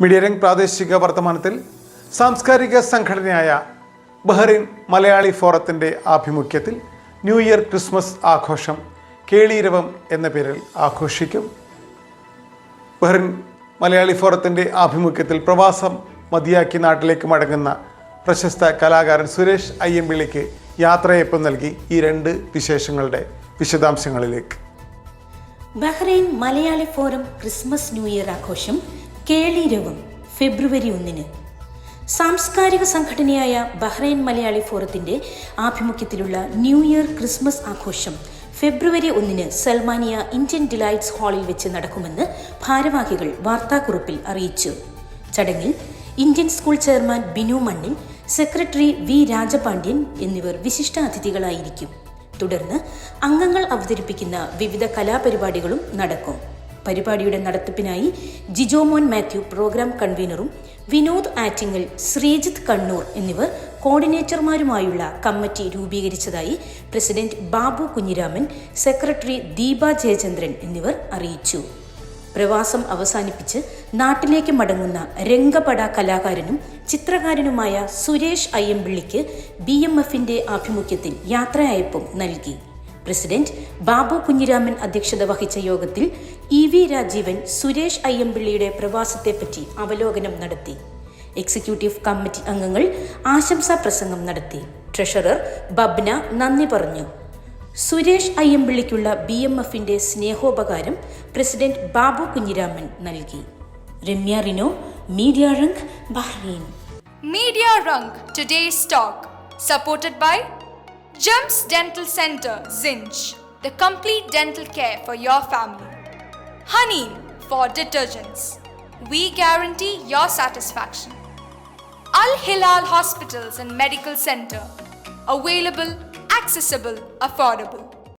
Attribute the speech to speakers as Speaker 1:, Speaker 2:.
Speaker 1: മീഡിയരംഗ് പ്രാദേശിക വർത്തമാനത്തിൽ സാംസ്കാരിക സംഘടനയായ ബഹ്റൈൻ മലയാളി ഫോറത്തിൻ്റെ ആഭിമുഖ്യത്തിൽ ന്യൂ ഇയർ ക്രിസ്മസ് ആഘോഷം കേളീരവം എന്ന പേരിൽ ആഘോഷിക്കും. ബഹ്റൈൻ മലയാളി ഫോറത്തിൻ്റെ ആഭിമുഖ്യത്തിൽ പ്രവാസം മതിയാക്കി നാട്ടിലേക്ക് മടങ്ങുന്ന പ്രശസ്ത കലാകാരൻ സുരേഷ് അയ്യമ്പിള്ളിക്ക് യാത്രയയപ്പ് നൽകി ഈ രണ്ട് വിശേഷങ്ങളുടെ വിശദാംശങ്ങളിലേക്ക്.
Speaker 2: Bahrain Malayali forum Christmas new year ആഘോഷം കേളീരവം ഫെബ്രുവരി 1 സാംസ്കാരിക സംഘടനയായ ബഹ്റൈൻ മലയാളി ഫോറത്തിന്റെ ആഭിമുഖ്യത്തിലുള്ള ന്യൂ ഇയർ ക്രിസ്മസ് ആഘോഷം ഫെബ്രുവരി 1 സൽമാനിയ ഇന്ത്യൻ ഡിലൈറ്റ്സ് ഹാളിൽ വെച്ച് നടക്കുമെന്ന് ഭാരവാഹികൾ വാർത്താക്കുറിപ്പിൽ അറിയിച്ചു. ചടങ്ങിൽ ഇന്ത്യൻ സ്കൂൾ ചെയർമാൻ ബിനു മണ്ണിൽ, സെക്രട്ടറി വി രാജപാണ്ഡ്യൻ എന്നിവർ വിശിഷ്ടാതിഥികളായിരിക്കും. തുടർന്ന് അംഗങ്ങൾ അവതരിപ്പിക്കുന്ന വിവിധ കലാപരിപാടികളും നടക്കും. പരിപാടിയുടെ നടത്തിപ്പിനായി ജിജോമോൻ മാത്യു പ്രോഗ്രാം കൺവീനറും വിനോദ് ആറ്റിങ്ങൽ, ശ്രീജിത്ത് കണ്ണൂർ എന്നിവർ കോർഡിനേറ്റർമാരുമായുള്ള കമ്മിറ്റി രൂപീകരിച്ചതായി പ്രസിഡന്റ് ബാബു കുഞ്ഞിരാമൻ, സെക്രട്ടറി ദീപ ജയചന്ദ്രൻ എന്നിവർ അറിയിച്ചു. പ്രവാസം അവസാനിപ്പിച്ച് നാട്ടിലേക്ക് മടങ്ങുന്ന രംഗപട കലാകാരനും ചിത്രകാരനുമായ സുരേഷ് അയ്യമ്പിള്ളിക്ക് BMFന്റെ ആഭിമുഖ്യത്തിൽ യാത്രയയപ്പും നൽകി. പ്രസിഡന്റ് ബാബു കുഞ്ഞിരാമൻ അധ്യക്ഷത വഹിച്ച യോഗത്തിൽ EV രാജീവൻ സുരേഷ് അയ്യമ്പിള്ളിയുടെ പ്രവാസത്തെപ്പറ്റി അവലോകനം നടത്തി. എക്സിക്യൂട്ടീവ് കമ്മിറ്റി അംഗങ്ങൾ ആശംസാ പ്രസംഗം നടത്തി. ട്രഷറർ ബബ്ന നന്ദി പറഞ്ഞു. സുരേഷ് അയ്യമ്പിള്ളിക്കുള്ള BMFന്റെ സ്നേഹോപകാരം പ്രസിഡന്റ് ബാബു കുഞ്ഞിരാമൻ നൽകി. Ramya Rino, media rung, Bahrain.
Speaker 3: Media Rung, today's talk, supported by Gems Dental Center, Zinj, the complete dental care for your family. Honey for detergents, we guarantee your satisfaction. Al Hilal Hospitals and Medical Center, available, accessible, affordable.